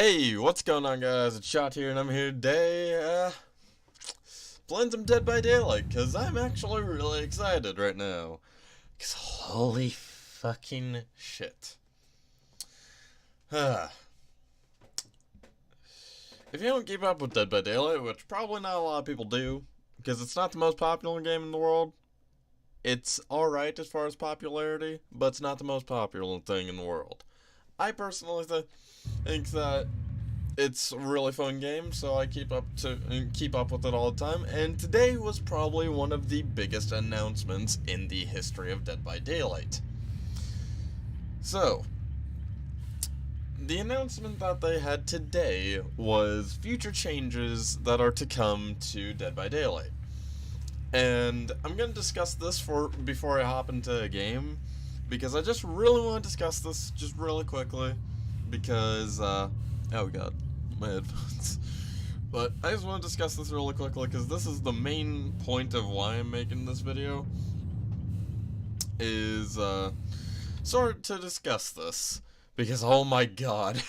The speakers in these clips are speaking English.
Hey, what's going on, guys? It's Shot here, and I'm here today, playing some Dead by Daylight, because I'm actually really excited right now. Because holy fucking shit. If you don't keep up with Dead by Daylight, which probably not a lot of people do, because it's not the most popular game in the world, it's alright as far as popularity, but it's not the most popular thing in the world. I personally think that it's a really fun game, so I keep up with it all the time. And today was probably one of the biggest announcements in the history of Dead by Daylight. So, the announcement that they had today was future changes that are to come to Dead by Daylight. And I'm going to discuss this before I hop into a game, because I just really want to discuss this just really quickly, because, oh god, my headphones. But I just want to discuss this really quickly, because this is the main point of why I'm making this video, is, sort of to discuss this, because oh my god.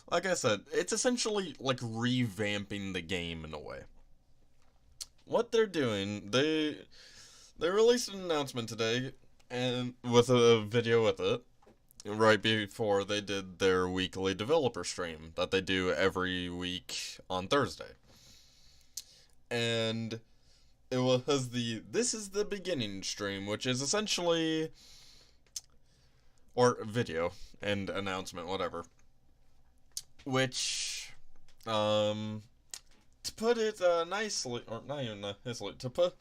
Like I said, it's essentially, like, revamping the game in a way. What they're doing, they released an announcement today, and with a video with it, right before they did their weekly developer stream that they do every week on Thursday. And it was This is the beginning stream, which is essentially, or video and announcement, whatever, which, to put it nicely, or not even nicely, to put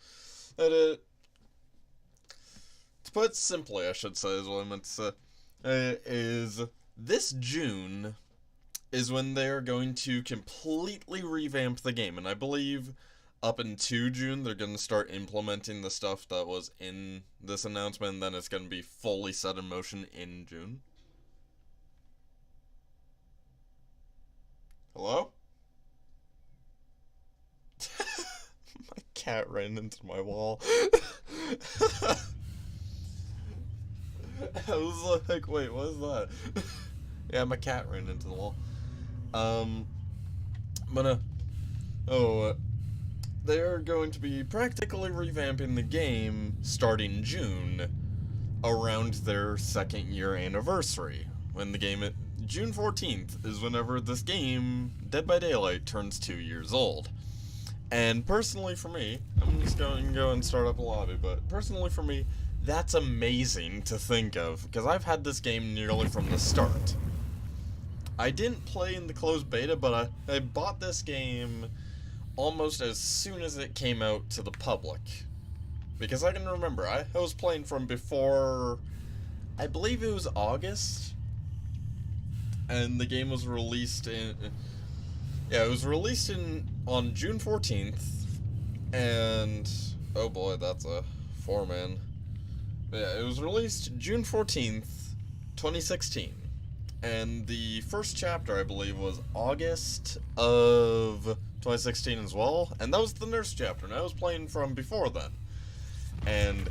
it simply, I should say, is what I meant to say, is this June is when they're going to completely revamp the game, and I believe up into June they're going to start implementing the stuff that was in this announcement, and then it's going to be fully set in motion in June. Hello? My cat ran into my wall. I was like, wait, what is that? Yeah, my cat ran into the wall. They're going to be practically revamping the game starting June, around their second year anniversary. When the game, June 14th, is whenever this game, Dead by Daylight, turns 2 years old. And personally for me, I'm just going to go and start up a lobby, but personally for me, that's amazing to think of, because I've had this game nearly from the start. I didn't play in the closed beta, but I bought this game almost as soon as it came out to the public. Because I can remember, I was playing from before, I believe it was August, and the game was released on June 14th, and, oh boy, that's a 4-man. Yeah, it was released June 14th, 2016, and the first chapter, I believe, was August of 2016 as well, and that was the nurse chapter, and I was playing from before then, and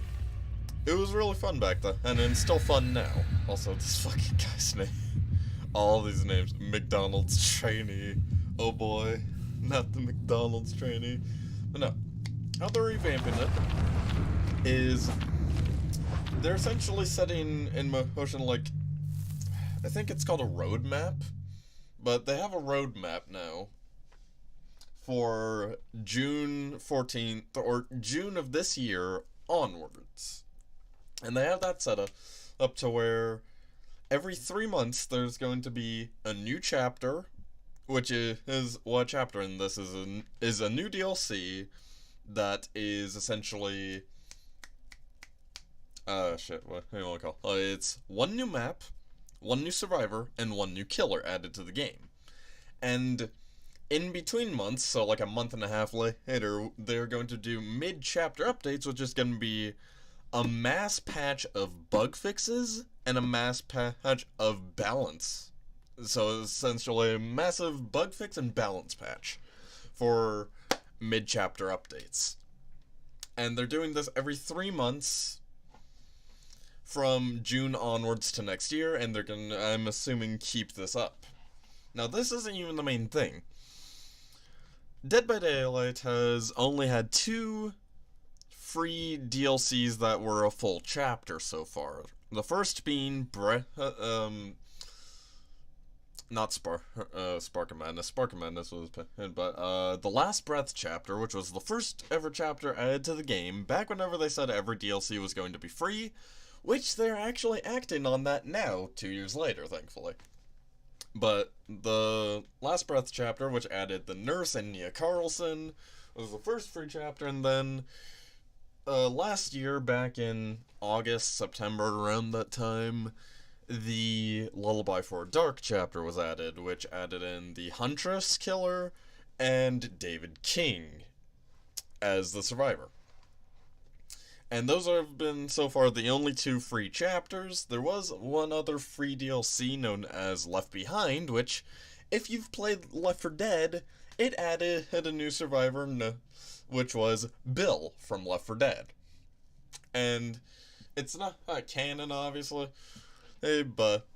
it was really fun back then, and it's still fun now. Also, this fucking guy's name, all these names, McDonald's trainee, oh boy, not the McDonald's trainee, but no, how they're revamping it is, they're essentially setting in motion, like, I think it's called a roadmap, but they have a roadmap now for June 14th, or June of this year onwards. And they have that set up to where every 3 months there's going to be a new chapter, which is what chapter in this is a new DLC that is essentially, what do you want to call it? It's one new map, one new survivor, and one new killer added to the game. And in between months, so like a month and a half later, they're going to do mid-chapter updates, which is going to be a mass patch of bug fixes and a mass patch of balance. So essentially a massive bug fix and balance patch for mid-chapter updates. And they're doing this every 3 months from June onwards to next year, and they're gonna, I'm assuming, keep this up. Now, this isn't even the main thing. Dead by Daylight has only had 2 free DLCs that were a full chapter so far. The first being not Spark of Madness. Spark of Madness was, but the Last Breath chapter, which was the first ever chapter added to the game, back whenever they said every DLC was going to be free, which they're actually acting on that now, 2 years later, thankfully. But the Last Breath chapter, which added the nurse and Nia Carlson, was the first free chapter, and then last year, back in August, September, around that time, the Lullaby for Dark chapter was added, which added in the Huntress Killer and David King as the survivor. And those have been, so far, the only 2 free chapters. There was one other free DLC known as Left Behind, which, if you've played Left 4 Dead, it added a new survivor, which was Bill from Left 4 Dead. And it's not canon, obviously, but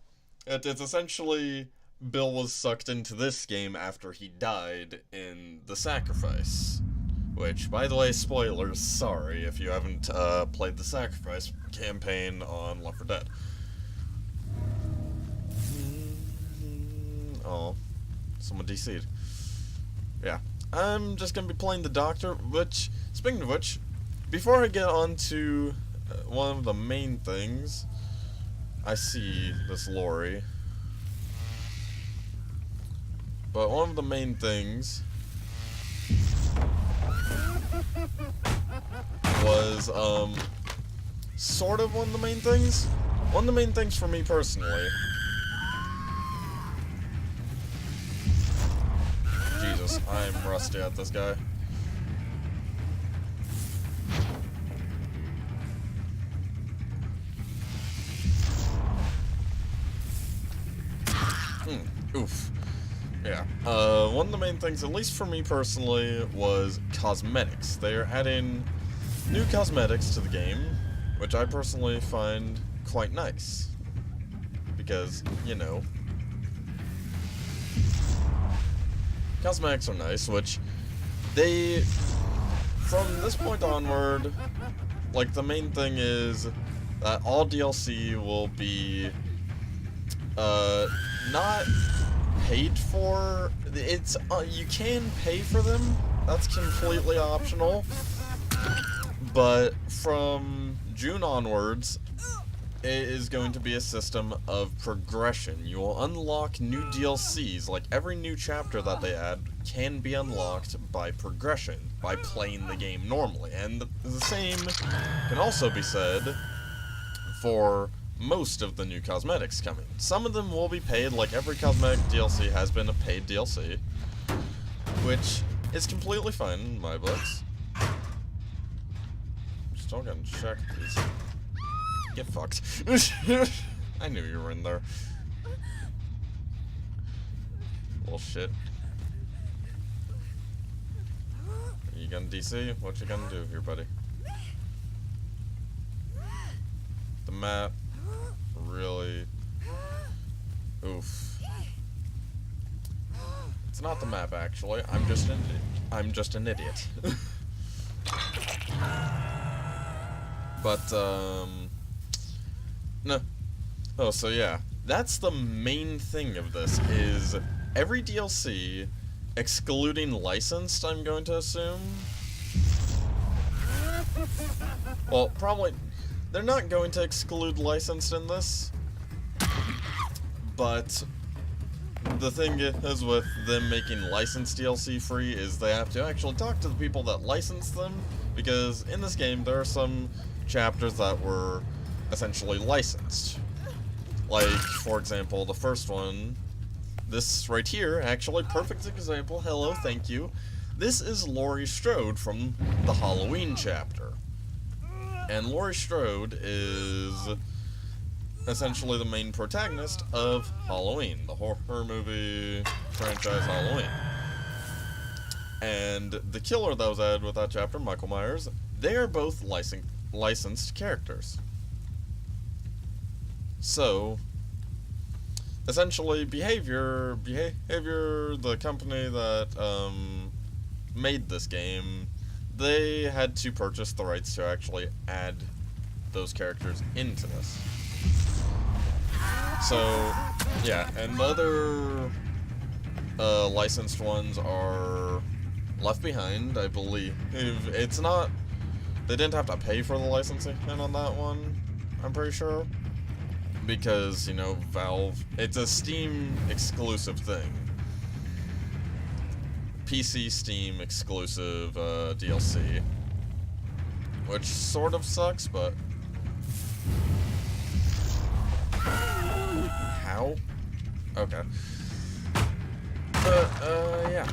it's essentially Bill was sucked into this game after he died in The Sacrifice. Which, by the way, spoilers, sorry if you haven't played the Sacrifice campaign on Left 4 Dead. Oh, someone DC'd. Yeah, I'm just gonna be playing the Doctor, which, speaking of which, before I get on to one of the main things, I see this lorry. But one of the main things was, sort of one of the main things. One of the main things for me personally. Jesus, I'm rusty at this guy. Oof. Yeah. One of the main things, at least for me personally, was cosmetics. They are adding new cosmetics to the game, which I personally find quite nice. Because, you know, cosmetics are nice, which they, from this point onward, like, the main thing is that all DLC will be, not paid for. It's, you can pay for them, that's completely optional, but from June onwards, it is going to be a system of progression. You will unlock new DLCs, like every new chapter that they add can be unlocked by progression, by playing the game normally, and the same can also be said for most of the new cosmetics coming. Some of them will be paid, like every cosmetic DLC has been a paid DLC, which is completely fine in my books. Still gonna check these. Get fucked. I knew you were in there. Bullshit. Are you gonna DC? What you gonna do here, buddy? The map. Really? Oof. It's not the map, actually. I'm just an idiot. But, no. Oh, so yeah. That's the main thing of this, is every DLC, excluding licensed, I'm going to assume. Well, probably, they're not going to exclude licensed in this, but the thing is with them making licensed DLC free is they have to actually talk to the people that license them, because in this game there are some chapters that were essentially licensed. Like, for example, the first one, this right here, actually, perfect example, hello, thank you. This is Laurie Strode from the Halloween chapter. And Laurie Strode is essentially the main protagonist of Halloween, the horror movie franchise Halloween. And the killer that was added with that chapter, Michael Myers, they are both licensed characters. So, essentially, Behavior, the company that made this game, they had to purchase the rights to actually add those characters into this. So, yeah, and the other licensed ones are Left Behind, I believe. It's not... They didn't have to pay for the licensing on that one, I'm pretty sure. Because, you know, Valve... It's a Steam exclusive thing. PC Steam exclusive DLC. Which sort of sucks, but... How? Okay. But, yeah.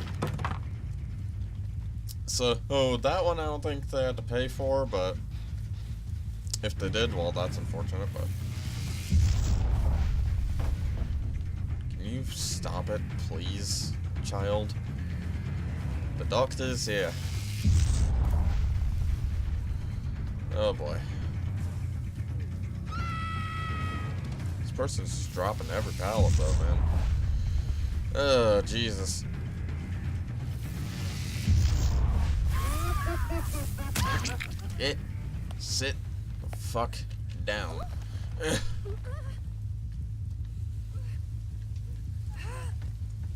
So, that one I don't think they had to pay for, but... If they did, well, that's unfortunate, but... Can you stop it, please, child? The doctor's here. Oh boy. This person's just dropping every pallet though, man. Oh, Jesus. Sit the fuck down.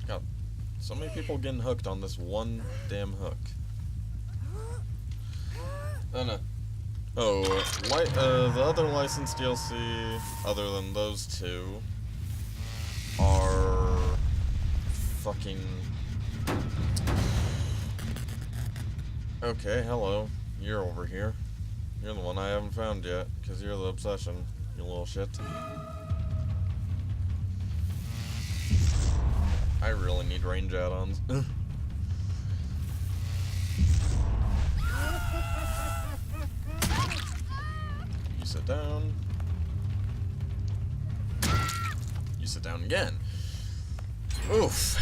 God, so many people getting hooked on this one damn hook. Oh no. Oh, the other licensed DLC, other than those two, are fucking... Okay, hello. You're over here. You're the one I haven't found yet, because you're the obsession, you little shit. I really need range add-ons. You sit down. You sit down again. Oof.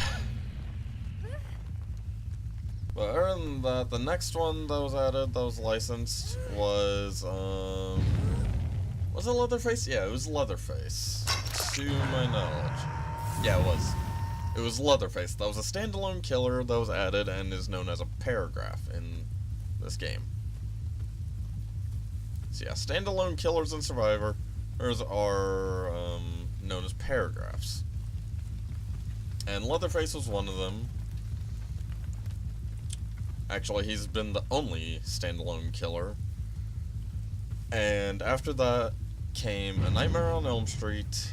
But other than that, the next one that was added, that was licensed, was it Leatherface? Yeah, it was Leatherface. To my knowledge. Yeah, it was. It was Leatherface. That was a standalone killer that was added and is known as a paragraph in this game. So yeah, standalone killers and survivors are known as paragraphs. And Leatherface was one of them. Actually, he's been the only standalone killer. And after that came A Nightmare on Elm Street,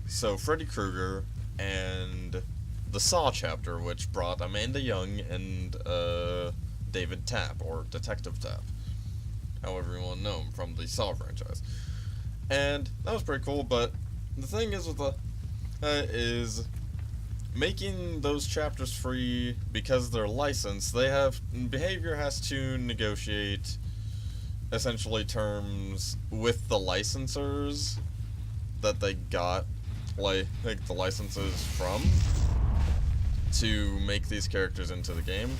so Freddy Krueger, and the Saw chapter, which brought Amanda Young and David Tapp, or Detective Tapp, however you want to know him, from the Saw franchise. And that was pretty cool, but the thing is with the is making those chapters free because they're licensed. Behavior has to negotiate essentially terms with the licensors that they got like the licenses from to make these characters into the game.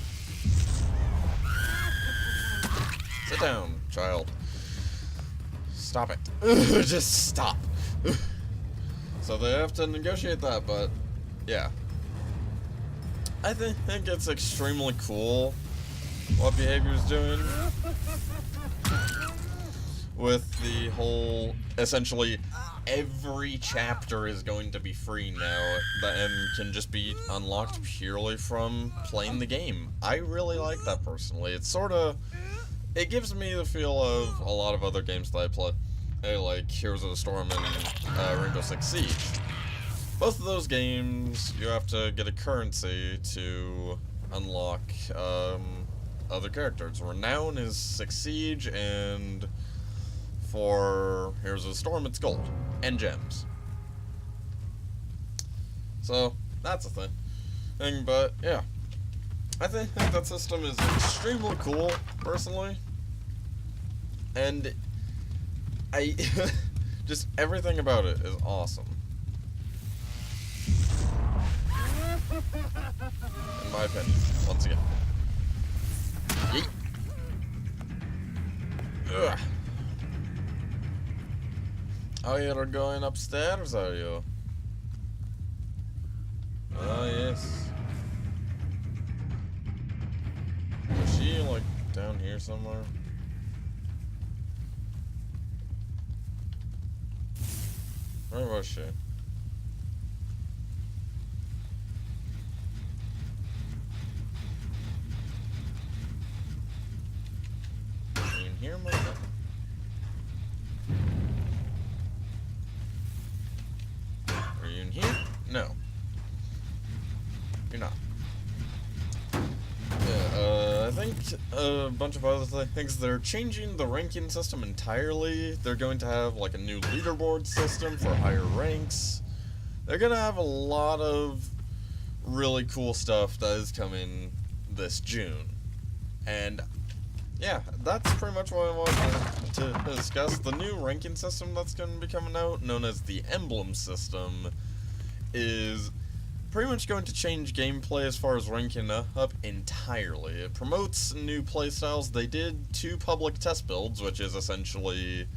Sit down, child. Stop it. Just stop. So they have to negotiate that, but yeah. I think it's extremely cool what Behavior's doing with the whole, essentially, every chapter is going to be free now and can just be unlocked purely from playing the game. I really like that personally. It's sort of, it gives me the feel of a lot of other games that I play, like Heroes of the Storm and Rainbow Six Siege. Both of those games, you have to get a currency to unlock other characters. Renown is Six Siege, and for Heroes of the Storm, it's gold and gems. So that's a thing. But yeah, I think that system is extremely cool, personally, and I just everything about it is awesome. In my opinion, once again. Yeet. Ugh. Oh, you're going upstairs, are you? nice. Is she, like, down here somewhere? Where was she? Are you in here, motherfucker? Are you in here? No. You're not. Yeah, I think a bunch of other things. They're changing the ranking system entirely. They're going to have, like, a new leaderboard system for higher ranks. They're gonna have a lot of really cool stuff that is coming this June. And, yeah, that's pretty much what I wanted to discuss. The new ranking system that's going to be coming out, known as the Emblem system, is pretty much going to change gameplay as far as ranking up entirely. It promotes new playstyles. They did 2 public test builds, which is essentially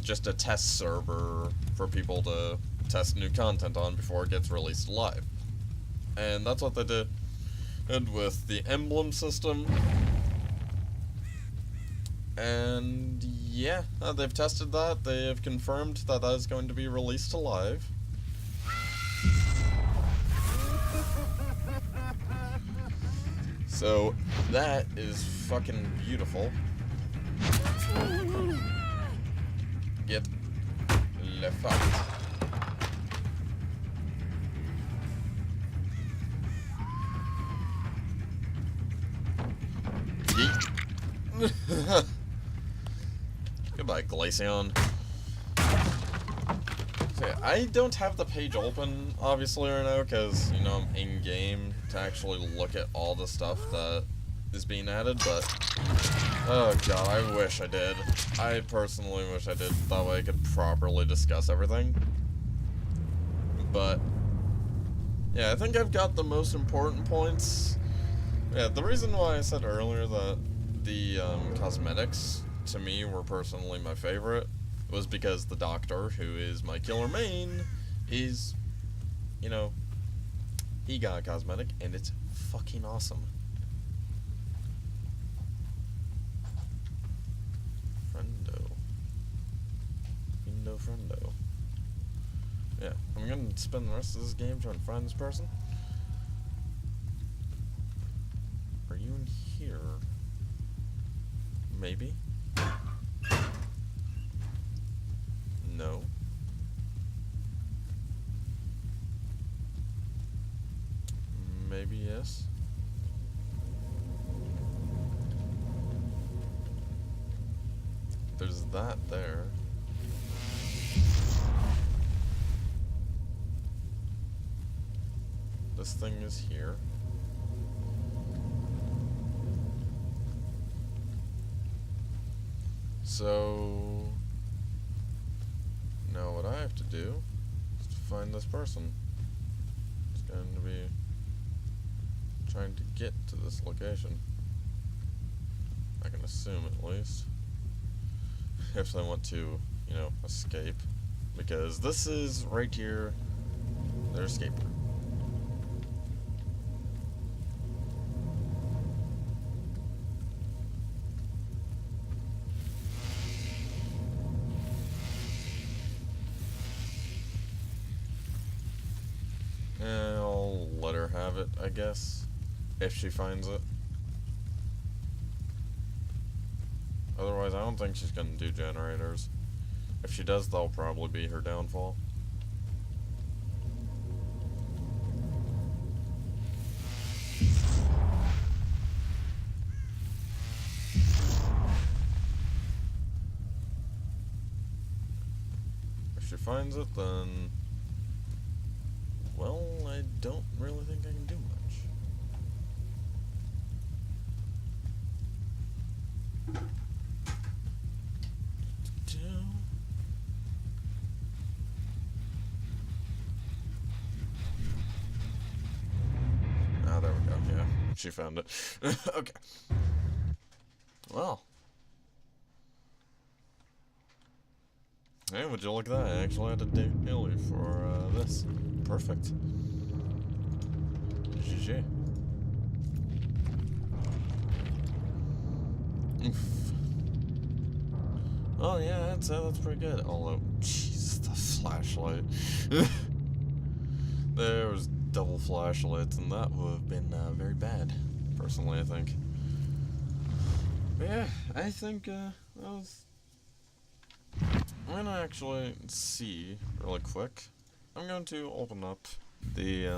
just a test server for people to test new content on before it gets released live. And that's what they did with the Emblem system. And yeah, they've tested that. They have confirmed that that is going to be released live. So that is fucking beautiful. Get le fucked. Yeet. Goodbye, Glaceon. So yeah, I don't have the page open, obviously, right now, because, you know, I'm in-game to actually look at all the stuff that is being added, but... Oh god, I wish I did. I personally wish I did. That way I could properly discuss everything. But... yeah, I think I've got the most important points. Yeah, the reason why I said earlier that the cosmetics, to me, were personally my favorite was because the Doctor, who is my killer main, is, you know, he got a cosmetic, and it's fucking awesome. Friendo. Yeah, I'm gonna spend the rest of this game trying to find this person. Are you in here? Maybe? No. Maybe yes. There's that there. This thing is here. So now what I have to do is to find this person. It's going to be trying to get to this location. I can assume, at least. If I want to, you know, escape. Because this is right here, their escape route. I'll let her have it, I guess, if she finds it. Otherwise, I don't think she's gonna do generators. If she does, that'll probably be her downfall. If she finds it, then... well, I don't really think I can do much. Ah, there we go, yeah. She found it. Okay. Well. Hey, would you look at that? I actually had to do Haley for this. Perfect. GG. Oof. Oh yeah, I'd say that's pretty good. Although, jeez, the flashlight. There was double flashlights, and that would have been very bad, personally, I think. But yeah, I think that was... I'm gonna actually see really quick. I'm going to open up the,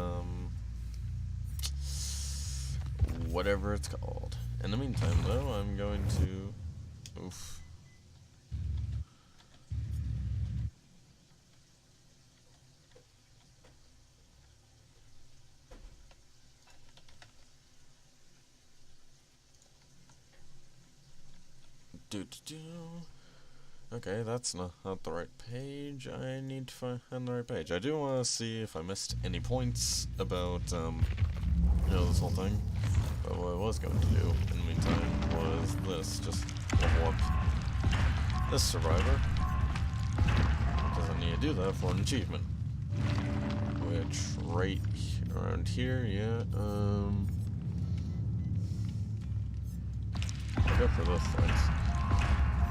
whatever it's called. In the meantime, though, I'm going to... Oof. Okay, that's not the right page. I need to find the right page. I do want to see if I missed any points about, this whole thing. But what I was going to do in the meantime was this. Just level up this survivor. Because I need to do that for an achievement. Which, right around here, yeah, I'll go for this, thanks.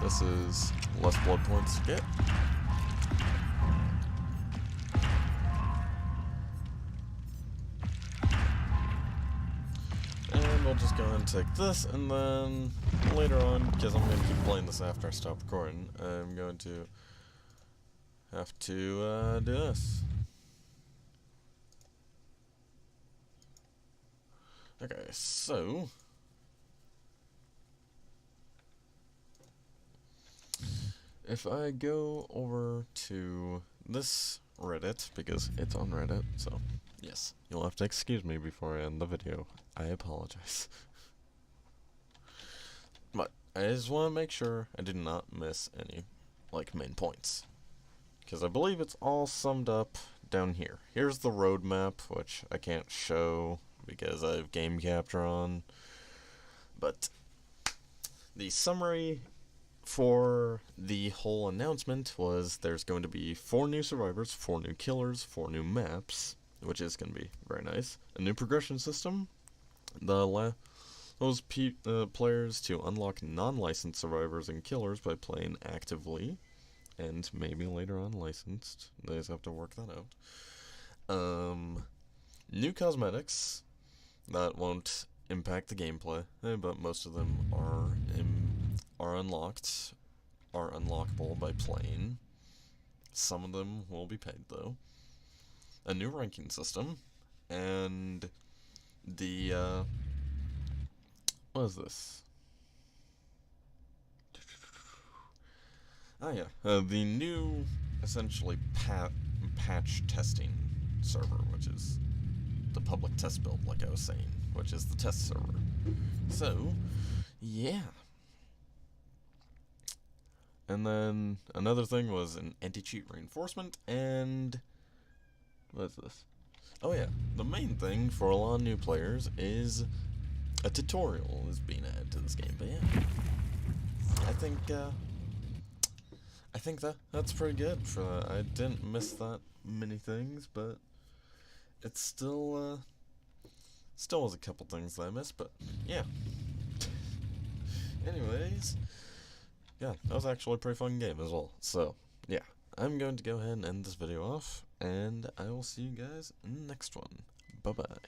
This is less blood points to get. And we'll just go ahead and take this, and then later on, because I'm going to keep playing this after I stop recording, I'm going to have to do this. Okay, so... if I go over to this Reddit, because it's on Reddit, so yes, you'll have to excuse me before I end the video. I apologize. But I just want to make sure I did not miss any, main points. Because I believe it's all summed up down here. Here's the roadmap, which I can't show because I have game capture on. But the summary for the whole announcement was there's going to be 4 new survivors, 4 new killers, 4 new maps, which is going to be very nice. A new progression system. Those players to unlock non-licensed survivors and killers by playing actively, and maybe later on licensed. They just have to work that out. New cosmetics that won't impact the gameplay, but most of them are unlockable by playing. Some of them will be paid though. A new ranking system, and the what is this? Oh yeah, the new essentially patch testing server, which is the public test build, like I was saying, which is the test server. So yeah. And then another thing was an anti-cheat reinforcement, and what is this? Oh yeah, the main thing for a lot of new players is a tutorial is being added to this game. But yeah, I think that's pretty good for that. I didn't miss that many things, but it's still was a couple things that I missed. But yeah. Anyways. Yeah, that was actually a pretty fun game as well. So, yeah, I'm going to go ahead and end this video off, and I will see you guys in the next one. Bye-bye.